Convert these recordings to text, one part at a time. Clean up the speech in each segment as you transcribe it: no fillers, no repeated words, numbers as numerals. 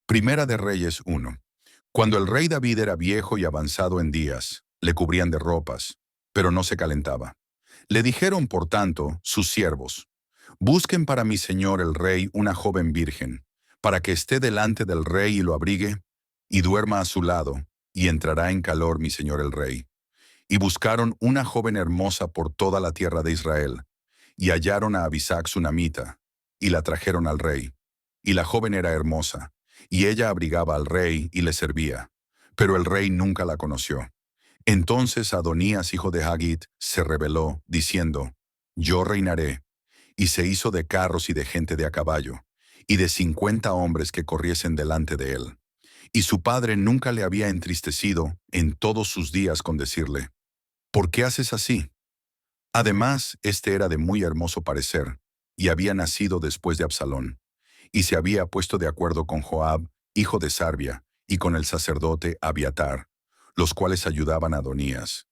Primera de Reyes 1. Cuando el rey David era viejo y avanzado en días, le cubrían de ropas, pero no se calentaba. Le dijeron, por tanto, sus siervos: busquen para mi señor el rey una joven virgen, para que esté delante del rey y lo abrigue, y duerma a su lado, y entrará en calor mi señor el rey. Y buscaron una joven hermosa por toda la tierra de Israel, y hallaron a Abisac sunamita, y la trajeron al rey. Y la joven era hermosa, y ella abrigaba al rey y le servía. Pero el rey nunca la conoció. Entonces Adonías, hijo de Haggit, se rebeló, diciendo: yo reinaré. Y se hizo de carros y de gente de a caballo, y de 50 hombres que corriesen delante de él. Y su padre nunca le había entristecido en todos sus días con decirle: ¿por qué haces así? Además, este era de muy hermoso parecer, y había nacido después de Absalón, y se había puesto de acuerdo con Joab, hijo de Sarvia, y con el sacerdote Abiatar, los cuales ayudaban a Adonías.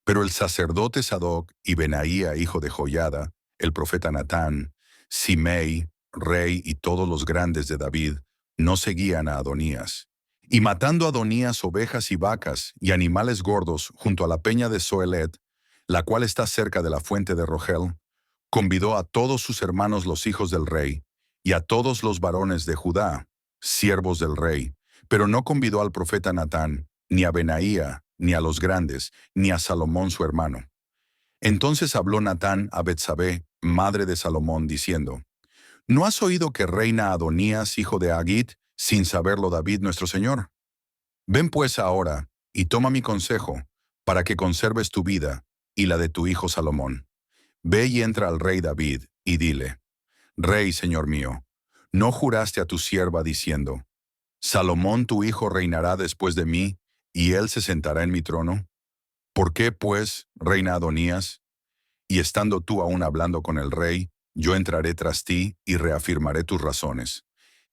Pero el sacerdote Sadoc y Benaía, hijo de Joiada, el profeta Natán, Simei, rey, y todos los grandes de David, no seguían a Adonías. Y matando a Adonías ovejas y vacas y animales gordos junto a la peña de Zoelet, la cual está cerca de la fuente de Rogel, convidó a todos sus hermanos los hijos del rey, y a todos los varones de Judá, siervos del rey, pero no convidó al profeta Natán, ni a Benaía, ni a los grandes, ni a Salomón su hermano. Entonces habló Natán a Betsabé, madre de Salomón, diciendo: ¿no has oído que reina Adonías, hijo de Haggit, sin saberlo David nuestro señor? Ven pues ahora, y toma mi consejo, para que conserves tu vida, y la de tu hijo Salomón. Ve y entra al rey David, y dile: Rey, señor mío, ¿no juraste a tu sierva diciendo: Salomón tu hijo reinará después de mí, y él se sentará en mi trono? ¿Por qué, pues, reina Adonías? Y estando tú aún hablando con el rey, yo entraré tras ti y reafirmaré tus razones.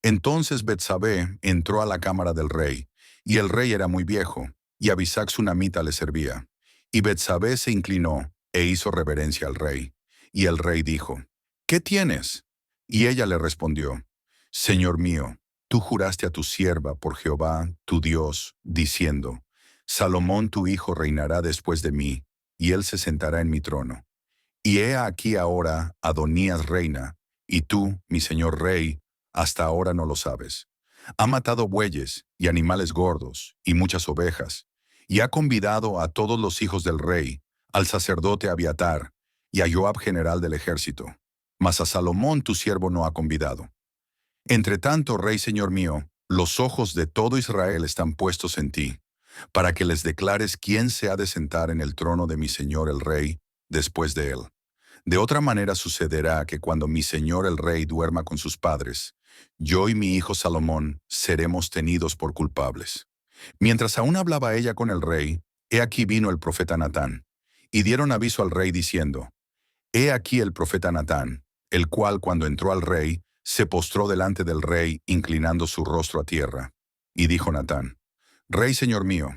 Entonces Betsabé entró a la cámara del rey, y el rey era muy viejo, y Abisac sunamita le servía. Y Betsabé se inclinó e hizo reverencia al rey. Y el rey dijo: ¿qué tienes? Y ella le respondió: Señor mío, tú juraste a tu sierva por Jehová, tu Dios, diciendo: Salomón tu hijo reinará después de mí, y él se sentará en mi trono. Y he aquí ahora Adonías reina, y tú, mi señor rey, hasta ahora no lo sabes. Ha matado bueyes y animales gordos y muchas ovejas, y ha convidado a todos los hijos del rey, al sacerdote Abiatar, y a Joab general del ejército. Mas a Salomón tu siervo no ha convidado. Entre tanto, rey señor mío, los ojos de todo Israel están puestos en ti, para que les declares quién se ha de sentar en el trono de mi señor el rey después de él. De otra manera sucederá que cuando mi señor el rey duerma con sus padres, yo y mi hijo Salomón seremos tenidos por culpables. Mientras aún hablaba ella con el rey, he aquí vino el profeta Natán, y dieron aviso al rey diciendo: he aquí el profeta Natán, el cual cuando entró al rey, se postró delante del rey, inclinando su rostro a tierra. Y dijo Natán: Rey señor mío,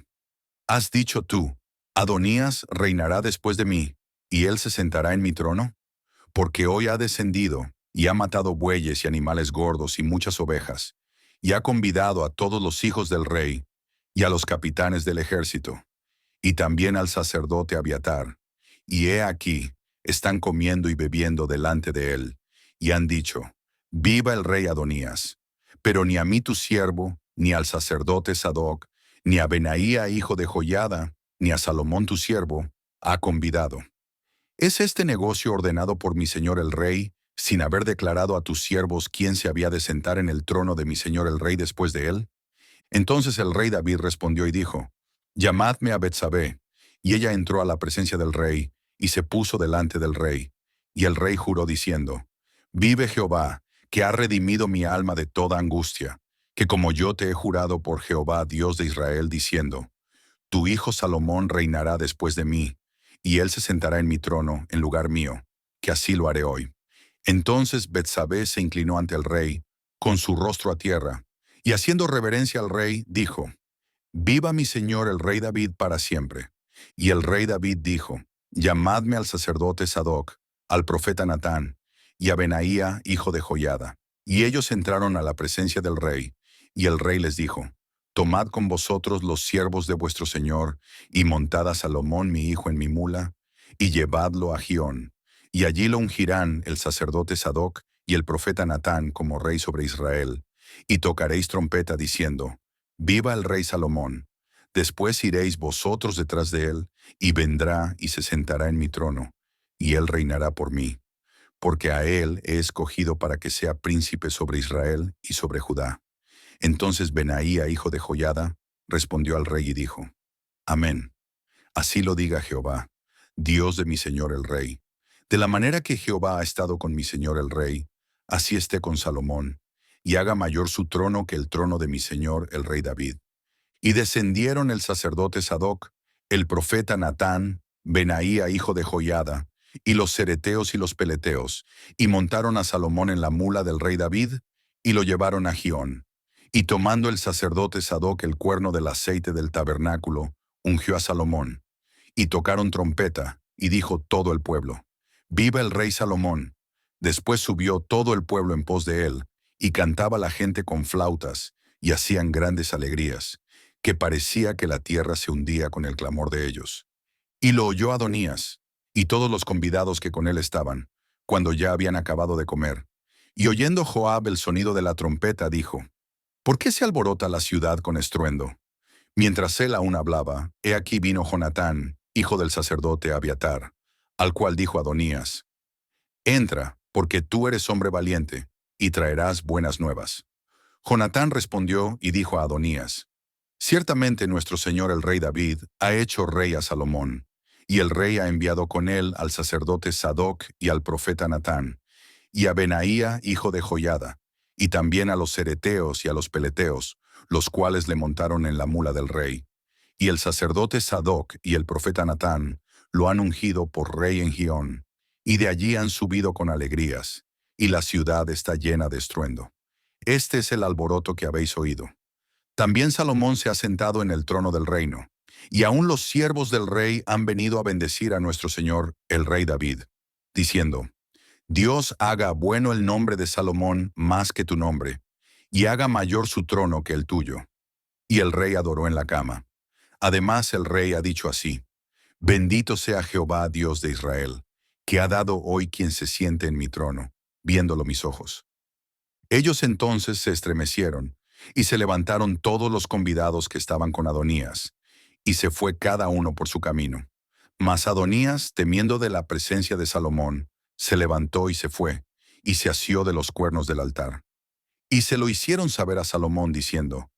¿has dicho tú: Adonías reinará después de mí, y él se sentará en mi trono? Porque hoy ha descendido, y ha matado bueyes y animales gordos y muchas ovejas, y ha convidado a todos los hijos del rey, y a los capitanes del ejército, y también al sacerdote Abiatar. Y he aquí, están comiendo y bebiendo delante de él, y han dicho: Viva el rey Adonías. Pero ni a mí tu siervo, ni al sacerdote Sadoc, ni a Benaía hijo de Joiada, ni a Salomón tu siervo, ha convidado. ¿Es este negocio ordenado por mi señor el rey, sin haber declarado a tus siervos quién se había de sentar en el trono de mi señor el rey después de él? Entonces el rey David respondió y dijo: Llamadme a Betsabé. Y ella entró a la presencia del rey, y se puso delante del rey. Y el rey juró diciendo: Vive Jehová, que ha redimido mi alma de toda angustia, que como yo te he jurado por Jehová, Dios de Israel, diciendo: Tu hijo Salomón reinará después de mí, y él se sentará en mi trono en lugar mío, que así lo haré hoy. Entonces Betsabé se inclinó ante el rey, con su rostro a tierra, y haciendo reverencia al rey, dijo: Viva mi señor el rey David para siempre. Y el rey David dijo: Llamadme al sacerdote Sadoc, al profeta Natán, y a Benaía hijo de Joiada. Y ellos entraron a la presencia del rey, Y el rey les dijo, tomad con vosotros los siervos de vuestro señor, y montad a Salomón mi hijo en mi mula, y llevadlo a Gión, y allí lo ungirán el sacerdote Sadoc y el profeta Natán como rey sobre Israel, y tocaréis trompeta diciendo, viva el rey Salomón. Después iréis vosotros detrás de él, y vendrá y se sentará en mi trono, y él reinará por mí, porque a él he escogido para que sea príncipe sobre Israel y sobre Judá. Entonces Benaía, hijo de Joiada, respondió al rey y dijo, Amén. Así lo diga Jehová, Dios de mi señor el rey. De la manera que Jehová ha estado con mi señor el rey, así esté con Salomón, y haga mayor su trono que el trono de mi señor el rey David. Y descendieron el sacerdote Sadoc, el profeta Natán, Benaía, hijo de Joiada, y los cereteos y los peleteos, y montaron a Salomón en la mula del rey David, y lo llevaron a Gión. Y tomando el sacerdote Sadoc el cuerno del aceite del tabernáculo, ungió a Salomón. Y tocaron trompeta, y dijo todo el pueblo, ¡viva el rey Salomón! Después subió todo el pueblo en pos de él, y cantaba la gente con flautas, y hacían grandes alegrías, que parecía que la tierra se hundía con el clamor de ellos. Y lo oyó Adonías, y todos los convidados que con él estaban, cuando ya habían acabado de comer. Y oyendo Joab el sonido de la trompeta, dijo, ¿por qué se alborota la ciudad con estruendo? Mientras él aún hablaba, he aquí vino Jonatán, hijo del sacerdote Abiatar, al cual dijo Adonías, entra, porque tú eres hombre valiente, y traerás buenas nuevas. Jonatán respondió y dijo a Adonías, ciertamente nuestro señor el rey David ha hecho rey a Salomón, y el rey ha enviado con él al sacerdote Sadoc y al profeta Natán, y a Benaía, hijo de Joiada, y también a los cereteos y a los peleteos, los cuales le montaron en la mula del rey. Y el sacerdote Sadoc y el profeta Natán lo han ungido por rey en Gión, y de allí han subido con alegrías, y la ciudad está llena de estruendo. Este es el alboroto que habéis oído. También Salomón se ha sentado en el trono del reino, y aún los siervos del rey han venido a bendecir a nuestro señor, el rey David, diciendo, Dios haga bueno el nombre de Salomón más que tu nombre, y haga mayor su trono que el tuyo. Y el rey adoró en la cama. Además el rey ha dicho así, bendito sea Jehová Dios de Israel, que ha dado hoy quien se siente en mi trono, viéndolo mis ojos. Ellos entonces se estremecieron, y se levantaron todos los convidados que estaban con Adonías, y se fue cada uno por su camino. Mas Adonías, temiendo de la presencia de Salomón, se levantó y se fue, y se asió de los cuernos del altar. Y se lo hicieron saber a Salomón, diciendo,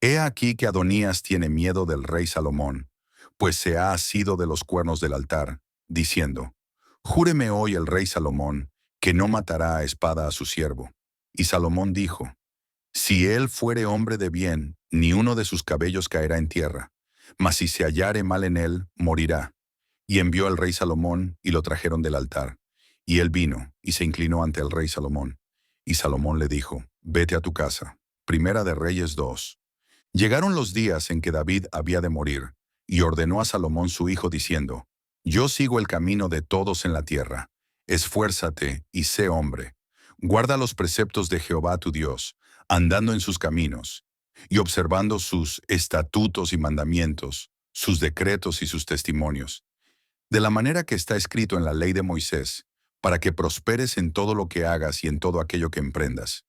He aquí que Adonías tiene miedo del rey Salomón, pues se ha asido de los cuernos del altar, diciendo, Júreme hoy el rey Salomón, que no matará a espada a su siervo. Y Salomón dijo, Si él fuere hombre de bien, ni uno de sus cabellos caerá en tierra, mas si se hallare mal en él, morirá. Y envió al rey Salomón, y lo trajeron del altar. Y él vino, y se inclinó ante el rey Salomón. Y Salomón le dijo, Vete a tu casa. Primera de Reyes 2. Llegaron los días en que David había de morir, y ordenó a Salomón su hijo diciendo, Yo sigo el camino de todos en la tierra. Esfuérzate y sé hombre. Guarda los preceptos de Jehová tu Dios, andando en sus caminos, y observando sus estatutos y mandamientos, sus decretos y sus testimonios, de la manera que está escrito en la ley de Moisés, para que prosperes en todo lo que hagas y en todo aquello que emprendas,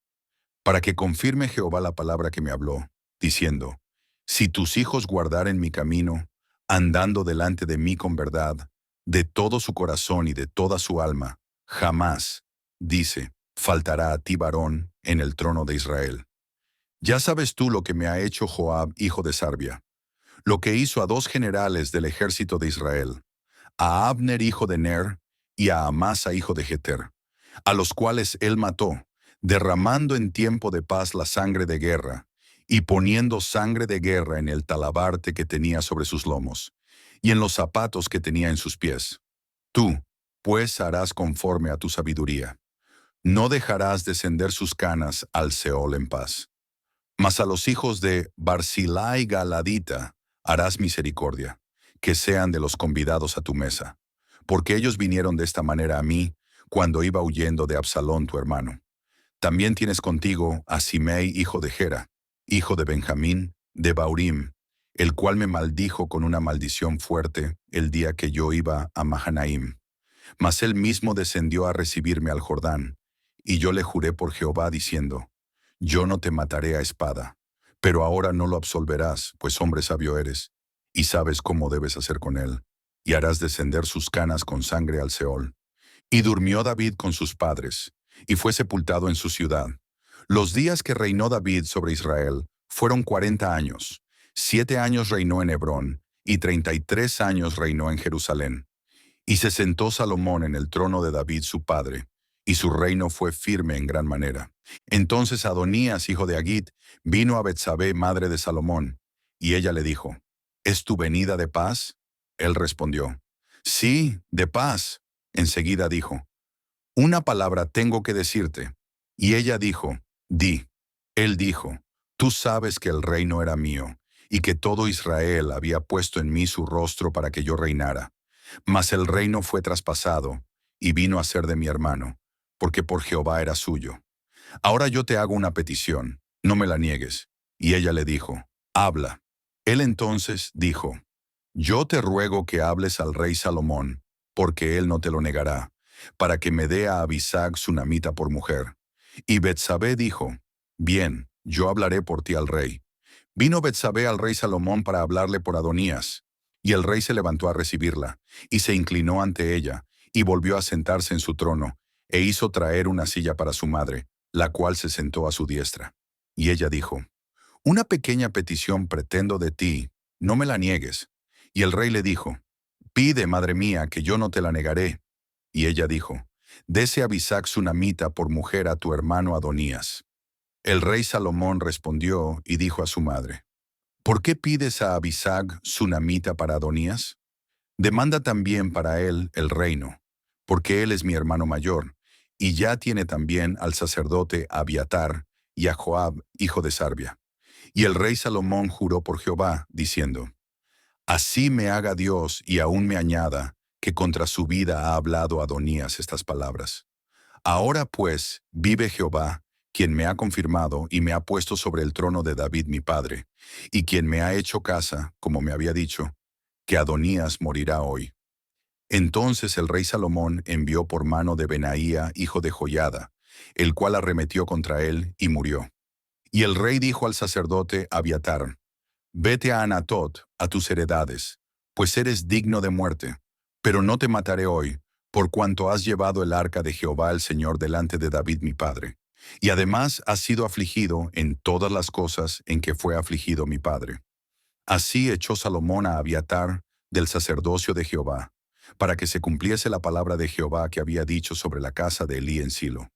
para que confirme Jehová la palabra que me habló, diciendo, Si tus hijos guardaren mi camino, andando delante de mí con verdad, de todo su corazón y de toda su alma, jamás, dice, faltará a ti varón en el trono de Israel. Ya sabes tú lo que me ha hecho Joab, hijo de Sarbia, lo que hizo a dos generales del ejército de Israel, a Abner, hijo de Ner, y a Amasa, hijo de Jeter, a los cuales él mató, derramando en tiempo de paz la sangre de guerra, y poniendo sangre de guerra en el talabarte que tenía sobre sus lomos, y en los zapatos que tenía en sus pies. Tú, pues, harás conforme a tu sabiduría. No dejarás descender sus canas al Seol en paz. Mas a los hijos de Barzillai Galadita harás misericordia, que sean de los convidados a tu mesa, porque ellos vinieron de esta manera a mí, cuando iba huyendo de Absalón tu hermano. También tienes contigo a Simei, hijo de Gera, hijo de Benjamín, de Baurim, el cual me maldijo con una maldición fuerte el día que yo iba a Mahanaim. Mas él mismo descendió a recibirme al Jordán, y yo le juré por Jehová diciendo, yo no te mataré a espada, pero ahora no lo absolverás, pues hombre sabio eres, y sabes cómo debes hacer con él, y harás descender sus canas con sangre al Seol. Y durmió David con sus padres, y fue sepultado en su ciudad. Los días que reinó David sobre Israel fueron 40 años. 7 años reinó en Hebrón, y 33 años reinó en Jerusalén. Y se sentó Salomón en el trono de David su padre, y su reino fue firme en gran manera. Entonces Adonías, hijo de Agit, vino a Betsabé, madre de Salomón, y ella le dijo, ¿es tu venida de paz? Él respondió, sí, de paz. Enseguida dijo, una palabra tengo que decirte. Y ella dijo, di. Él dijo, tú sabes que el reino era mío, y que todo Israel había puesto en mí su rostro para que yo reinara. Mas el reino fue traspasado, y vino a ser de mi hermano, porque por Jehová era suyo. Ahora yo te hago una petición, no me la niegues. Y ella le dijo, habla. Él entonces dijo, yo te ruego que hables al rey Salomón, porque él no te lo negará, para que me dé a Abisag sunamita por mujer. Y Betsabé dijo, bien, yo hablaré por ti al rey. Vino Betsabé al rey Salomón para hablarle por Adonías, y el rey se levantó a recibirla, y se inclinó ante ella, y volvió a sentarse en su trono, e hizo traer una silla para su madre, la cual se sentó a su diestra. Y ella dijo, una pequeña petición pretendo de ti, no me la niegues. Y el rey le dijo, pide, madre mía, que yo no te la negaré. Y ella dijo, dese a Abisag sunamita por mujer a tu hermano Adonías. El rey Salomón respondió y dijo a su madre, ¿por qué pides a Abisag sunamita para Adonías? Demanda también para él el reino, porque él es mi hermano mayor, y ya tiene también al sacerdote Abiatar y a Joab, hijo de Sarbia. Y el rey Salomón juró por Jehová, diciendo, así me haga Dios y aún me añada, que contra su vida ha hablado Adonías estas palabras. Ahora pues, vive Jehová, quien me ha confirmado y me ha puesto sobre el trono de David mi padre, y quien me ha hecho casa, como me había dicho, que Adonías morirá hoy. Entonces el rey Salomón envió por mano de Benaía, hijo de Joiada, el cual arremetió contra él y murió. Y el rey dijo al sacerdote Abiatar, vete a Anatot, a tus heredades, pues eres digno de muerte, pero no te mataré hoy, por cuanto has llevado el arca de Jehová el Señor delante de David mi padre. Y además has sido afligido en todas las cosas en que fue afligido mi padre. Así echó Salomón a Abiatar del sacerdocio de Jehová, para que se cumpliese la palabra de Jehová que había dicho sobre la casa de Elí en Silo.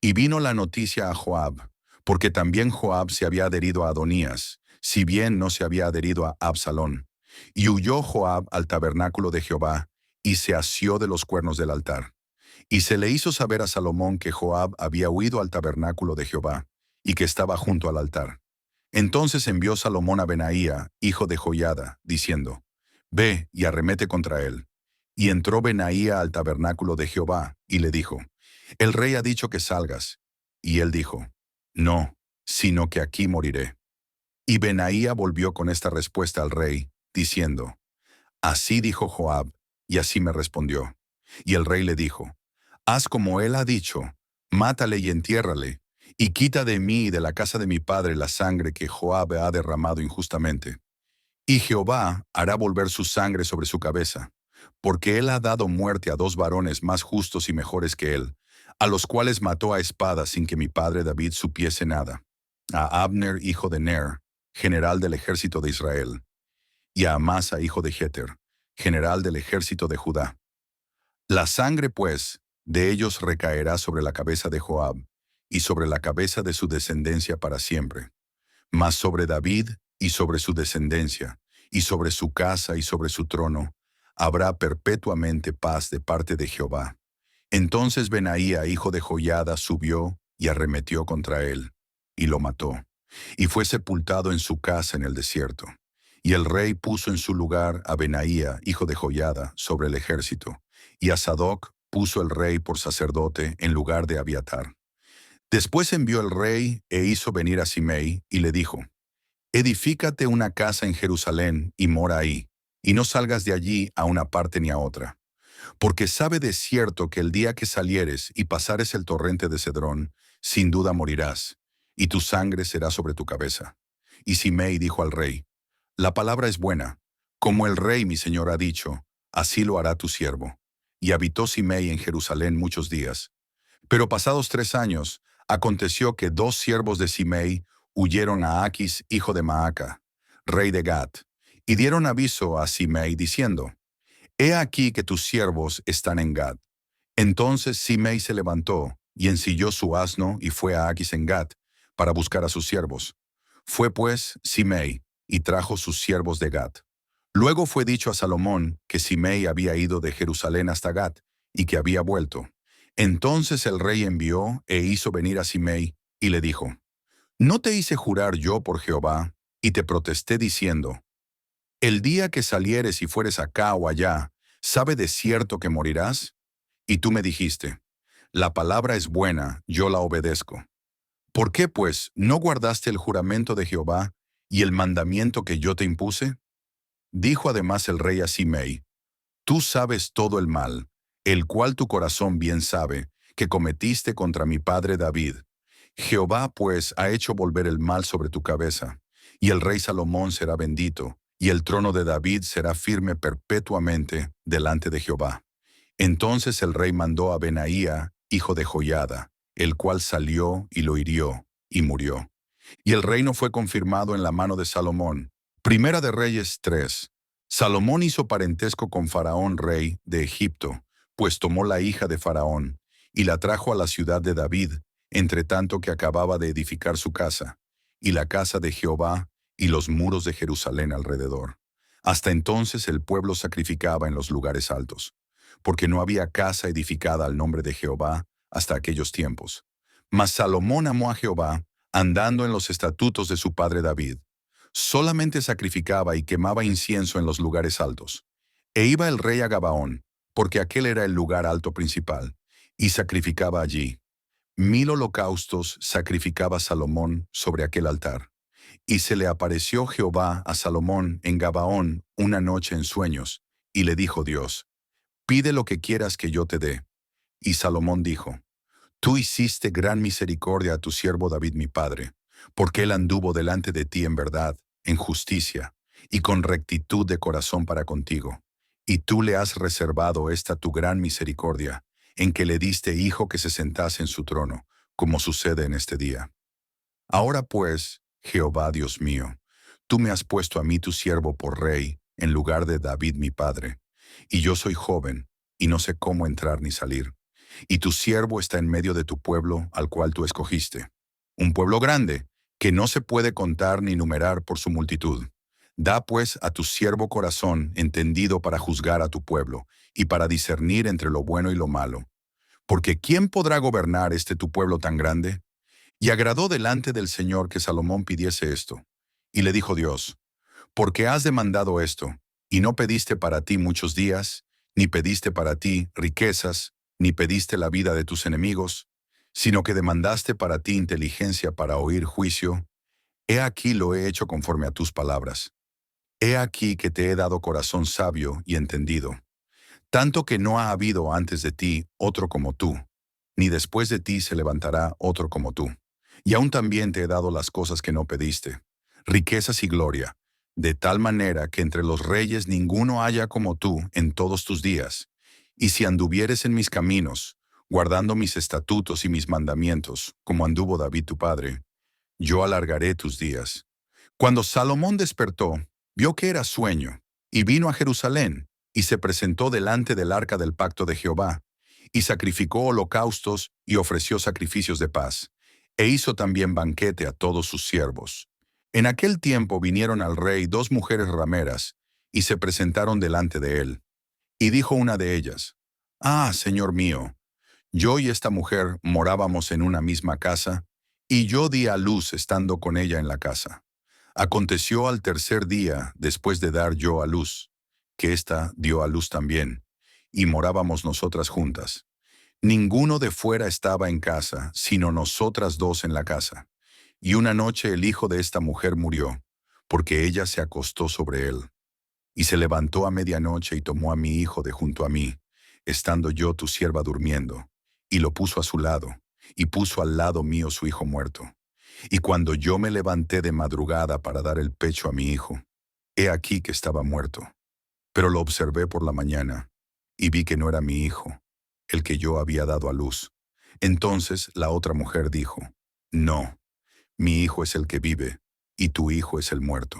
Y vino la noticia a Joab, porque también Joab se había adherido a Adonías, si bien no se había adherido a Absalón. Y huyó Joab al tabernáculo de Jehová, y se asió de los cuernos del altar. Y se le hizo saber a Salomón que Joab había huido al tabernáculo de Jehová, y que estaba junto al altar. Entonces envió Salomón a Benaía, hijo de Joiada, diciendo, ve y arremete contra él. Y entró Benaía al tabernáculo de Jehová, y le dijo, el rey ha dicho que salgas. Y él dijo, no, sino que aquí moriré. Y Benaía volvió con esta respuesta al rey, diciendo, así dijo Joab, y así me respondió. Y el rey le dijo, haz como él ha dicho, mátale y entiérrale, y quita de mí y de la casa de mi padre la sangre que Joab ha derramado injustamente. Y Jehová hará volver su sangre sobre su cabeza, porque él ha dado muerte a dos varones más justos y mejores que él, a los cuales mató a espada sin que mi padre David supiese nada, a Abner, hijo de Ner, general del ejército de Israel, y a Amasa, hijo de Jeter, general del ejército de Judá. La sangre, pues, de ellos recaerá sobre la cabeza de Joab, y sobre la cabeza de su descendencia para siempre. Mas sobre David y sobre su descendencia, y sobre su casa y sobre su trono, habrá perpetuamente paz de parte de Jehová. Entonces Benaía, hijo de Joiada, subió y arremetió contra él, y lo mató, y fue sepultado en su casa en el desierto. Y el rey puso en su lugar a Benaía, hijo de Joiada, sobre el ejército, y a Sadoc puso el rey por sacerdote en lugar de Abiatar. Después envió el rey e hizo venir a Simei y le dijo, edifícate una casa en Jerusalén y mora ahí, y no salgas de allí a una parte ni a otra. Porque sabe de cierto que el día que salieres y pasares el torrente de Cedrón, sin duda morirás, y tu sangre será sobre tu cabeza. Y Simei dijo al rey, la palabra es buena, como el rey mi señor ha dicho, así lo hará tu siervo. Y habitó Simei en Jerusalén muchos días. Pero pasados 3 años, aconteció que 2 siervos de Simei huyeron a Aquis, hijo de Maaca, rey de Gat, y dieron aviso a Simei diciendo, he aquí que tus siervos están en Gad. Entonces Simei se levantó y ensilló su asno y fue a Aquis en Gad para buscar a sus siervos. Fue pues Simei y trajo sus siervos de Gad. Luego fue dicho a Salomón que Simei había ido de Jerusalén hasta Gad y que había vuelto. Entonces el rey envió e hizo venir a Simei y le dijo, ¿no te hice jurar yo por Jehová y te protesté diciendo, el día que salieres y fueres acá o allá, ¿sabe de cierto que morirás? Y tú me dijiste, la palabra es buena, yo la obedezco. ¿Por qué, pues, no guardaste el juramento de Jehová y el mandamiento que yo te impuse? Dijo además el rey a Simei, tú sabes todo el mal, el cual tu corazón bien sabe, que cometiste contra mi padre David. Jehová, pues, ha hecho volver el mal sobre tu cabeza, y el rey Salomón será bendito, y el trono de David será firme perpetuamente delante de Jehová. Entonces el rey mandó a Benaía, hijo de Joiada, el cual salió y lo hirió, y murió. Y el reino fue confirmado en la mano de Salomón. Primera de Reyes 3. Salomón hizo parentesco con Faraón, rey de Egipto, pues tomó la hija de Faraón, y la trajo a la ciudad de David, entre tanto que acababa de edificar su casa, y la casa de Jehová, y los muros de Jerusalén alrededor. Hasta entonces el pueblo sacrificaba en los lugares altos, porque no había casa edificada al nombre de Jehová hasta aquellos tiempos. Mas Salomón amó a Jehová, andando en los estatutos de su padre David. Solamente sacrificaba y quemaba incienso en los lugares altos. E iba el rey a Gabaón, porque aquel era el lugar alto principal, y sacrificaba allí. 1000 holocaustos sacrificaba Salomón sobre aquel altar. Y se le apareció Jehová a Salomón en Gabaón una noche en sueños, y le dijo Dios, pide lo que quieras que yo te dé. Y Salomón dijo, tú hiciste gran misericordia a tu siervo David mi padre, porque él anduvo delante de ti en verdad, en justicia, y con rectitud de corazón para contigo. Y tú le has reservado esta tu gran misericordia, en que le diste hijo que se sentase en su trono, como sucede en este día. Ahora pues, Jehová Dios mío, tú me has puesto a mí tu siervo por rey, en lugar de David mi padre, y yo soy joven, y no sé cómo entrar ni salir. Y tu siervo está en medio de tu pueblo al cual tú escogiste. Un pueblo grande, que no se puede contar ni numerar por su multitud. Da pues a tu siervo corazón entendido para juzgar a tu pueblo, y para discernir entre lo bueno y lo malo. Porque ¿quién podrá gobernar este tu pueblo tan grande? Y agradó delante del Señor que Salomón pidiese esto. Y le dijo Dios, porque has demandado esto, y no pediste para ti muchos días, ni pediste para ti riquezas, ni pediste la vida de tus enemigos, sino que demandaste para ti inteligencia para oír juicio, he aquí lo he hecho conforme a tus palabras. He aquí que te he dado corazón sabio y entendido, tanto que no ha habido antes de ti otro como tú, ni después de ti se levantará otro como tú. Y aún también te he dado las cosas que no pediste, riquezas y gloria, de tal manera que entre los reyes ninguno haya como tú en todos tus días. Y si anduvieres en mis caminos, guardando mis estatutos y mis mandamientos, como anduvo David tu padre, yo alargaré tus días. Cuando Salomón despertó, vio que era sueño, y vino a Jerusalén, y se presentó delante del arca del pacto de Jehová, y sacrificó holocaustos y ofreció sacrificios de paz, e hizo también banquete a todos sus siervos. En aquel tiempo vinieron al rey 2 mujeres rameras, y se presentaron delante de él. Y dijo una de ellas, ah, señor mío, yo y esta mujer morábamos en una misma casa, y yo di a luz estando con ella en la casa. Aconteció al tercer día, después de dar yo a luz, que ésta dio a luz también, y morábamos nosotras juntas. Ninguno de fuera estaba en casa, sino nosotras dos en la casa. Y una noche el hijo de esta mujer murió, porque ella se acostó sobre él. Y se levantó a medianoche y tomó a mi hijo de junto a mí, estando yo tu sierva durmiendo, y lo puso a su lado, y puso al lado mío su hijo muerto. Y cuando yo me levanté de madrugada para dar el pecho a mi hijo, he aquí que estaba muerto. Pero lo observé por la mañana, y vi que no era mi hijo, el que yo había dado a luz. Entonces la otra mujer dijo, no, mi hijo es el que vive, y tu hijo es el muerto.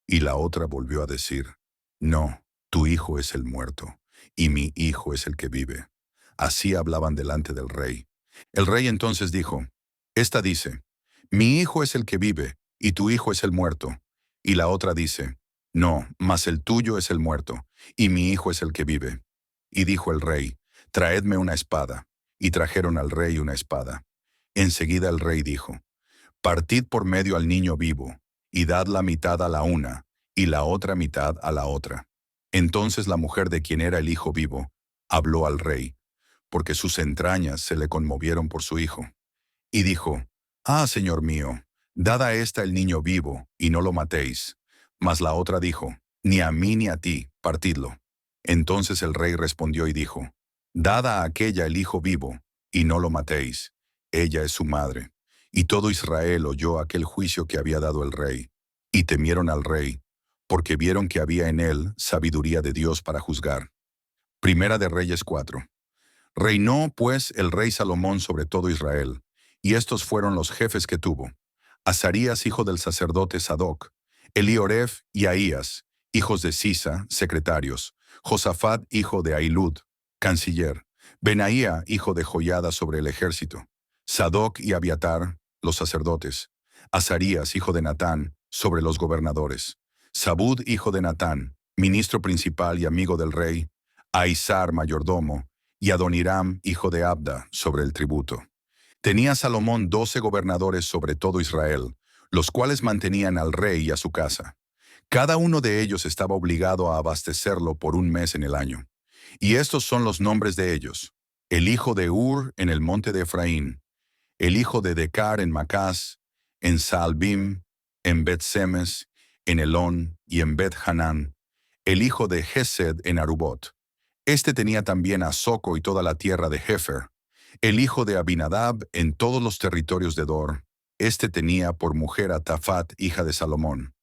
Y la otra volvió a decir, no, tu hijo es el muerto, y mi hijo es el que vive. Así hablaban delante del rey. El rey entonces dijo, esta dice, mi hijo es el que vive, y tu hijo es el muerto. Y la otra dice, no, mas el tuyo es el muerto, y mi hijo es el que vive. Y dijo el rey, traedme una espada. Y trajeron al rey una espada. Enseguida el rey dijo, partid por medio al niño vivo, y dad la mitad a la una, y la otra mitad a la otra. Entonces la mujer de quien era el hijo vivo, habló al rey, porque sus entrañas se le conmovieron por su hijo. Y dijo, ah, señor mío, dad a ésta el niño vivo, y no lo matéis. Mas la otra dijo, ni a mí ni a ti, partidlo. Entonces el rey respondió y dijo, dad a aquella el hijo vivo, y no lo matéis. Ella es su madre. Y todo Israel oyó aquel juicio que había dado el rey, y temieron al rey, porque vieron que había en él sabiduría de Dios para juzgar. Primera de Reyes 4. Reinó, pues, el rey Salomón sobre todo Israel, y estos fueron los jefes que tuvo: Azarías, hijo del sacerdote Sadoc; Elioref y Ahías, hijos de Sisa, secretarios; Josafat, hijo de Ahilud, canciller; Benaía, hijo de Joiada, sobre el ejército; Sadoc y Abiatar, los sacerdotes; Azarías, hijo de Natán, sobre los gobernadores; Sabud, hijo de Natán, ministro principal y amigo del rey; Aizar, mayordomo; y Adoniram, hijo de Abda, sobre el tributo. Tenía Salomón 12 gobernadores sobre todo Israel, los cuales mantenían al rey y a su casa. Cada uno de ellos estaba obligado a abastecerlo por un mes en el año. Y estos son los nombres de ellos: el hijo de Ur en el monte de Efraín; el hijo de Decar en Macás, en Saalbim, en Bet-Semes, en Elón y en Bet-Hanán; el hijo de Gesed en Arubot. Este tenía también a Soco y toda la tierra de Hefer; el hijo de Abinadab en todos los territorios de Dor. Este tenía por mujer a Tafat, hija de Salomón;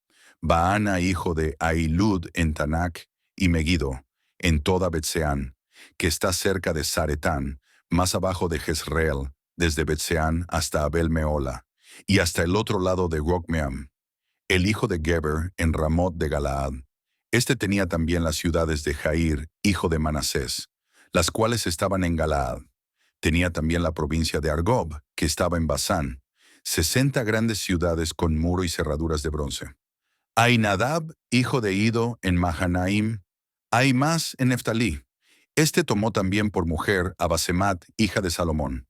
Baana, hijo de Ahilud, en Tanac y Megiddo, en toda Betseán, que está cerca de Zaretán, más abajo de Jezreel, desde Betseán hasta Abel Meola, y hasta el otro lado de Rocmeam; el hijo de Geber en Ramot de Galaad. Este tenía también las ciudades de Jair, hijo de Manasés, las cuales estaban en Galaad. Tenía también la provincia de Argob, que estaba en Basán, 60 grandes ciudades con muro y cerraduras de bronce. Ainadab, hijo de Ido, en Mahanaim; hay más en Neftalí. Este tomó también por mujer a Basemat, hija de Salomón;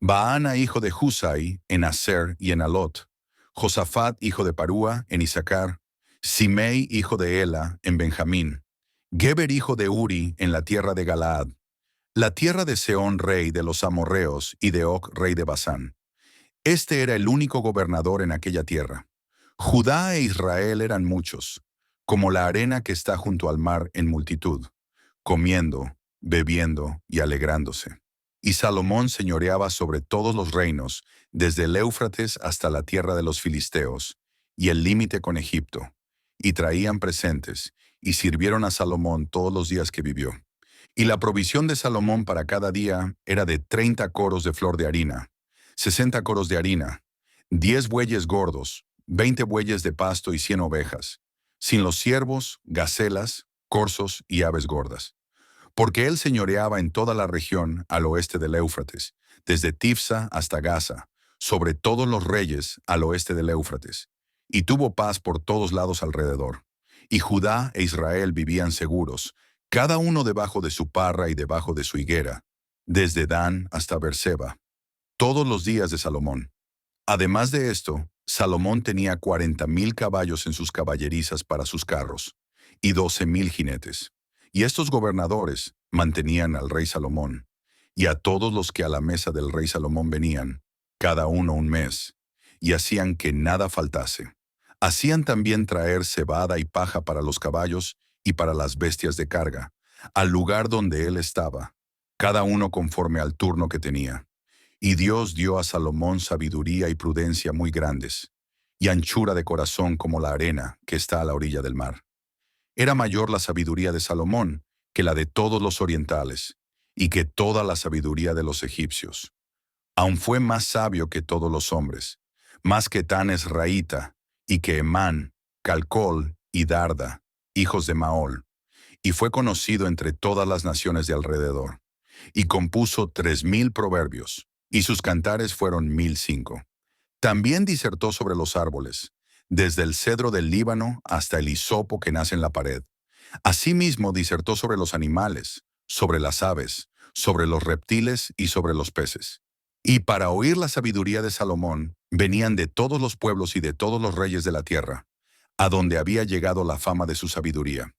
Baana, hijo de Husai, en Aser y en Alot; Josafat, hijo de Parúa, en Issacar; Simei, hijo de Ela, en Benjamín; Geber, hijo de Uri, en la tierra de Galaad; la tierra de Seón, rey de los amorreos, y de Og, rey de Basán. Este era el único gobernador en aquella tierra. Judá e Israel eran muchos, como la arena que está junto al mar en multitud, comiendo, bebiendo y alegrándose. Y Salomón señoreaba sobre todos los reinos, desde el Éufrates hasta la tierra de los filisteos, y el límite con Egipto. Y traían presentes, y sirvieron a Salomón todos los días que vivió. Y la provisión de Salomón para cada día era de 30 coros de flor de harina, 60 coros de harina, 10 bueyes gordos, 20 bueyes de pasto y 100 ovejas, sin los ciervos, gacelas, corzos y aves gordas. Porque él señoreaba en toda la región al oeste del Éufrates, desde Tifsa hasta Gaza, sobre todos los reyes al oeste del Éufrates, y tuvo paz por todos lados alrededor. Y Judá e Israel vivían seguros, cada uno debajo de su parra y debajo de su higuera, desde Dan hasta Beerseba, todos los días de Salomón. Además de esto, Salomón tenía 40,000 caballos en sus caballerizas para sus carros, y 12,000 jinetes. Y estos gobernadores mantenían al rey Salomón. y a todos los que a la mesa del rey Salomón venían, cada uno un mes, y hacían que nada faltase. Hacían también traer cebada y paja para los caballos y para las bestias de carga, al lugar donde él estaba, cada uno conforme al turno que tenía. Y Dios dio a Salomón sabiduría y prudencia muy grandes, y anchura de corazón como la arena que está a la orilla del mar. Era mayor la sabiduría de Salomón que la de todos los orientales, y que toda la sabiduría de los egipcios. Aun fue más sabio que todos los hombres, más que Tanes Raíta, y que Emán, Calcol y Darda, hijos de Maol, y fue conocido entre todas las naciones de alrededor. Y compuso 3000 proverbios, y sus cantares fueron 1005. También disertó sobre los árboles, desde el cedro del Líbano hasta el hisopo que nace en la pared. Asimismo disertó sobre los animales, sobre las aves, sobre los reptiles y sobre los peces. Y para oír la sabiduría de Salomón, venían de todos los pueblos y de todos los reyes de la tierra, a donde había llegado la fama de su sabiduría.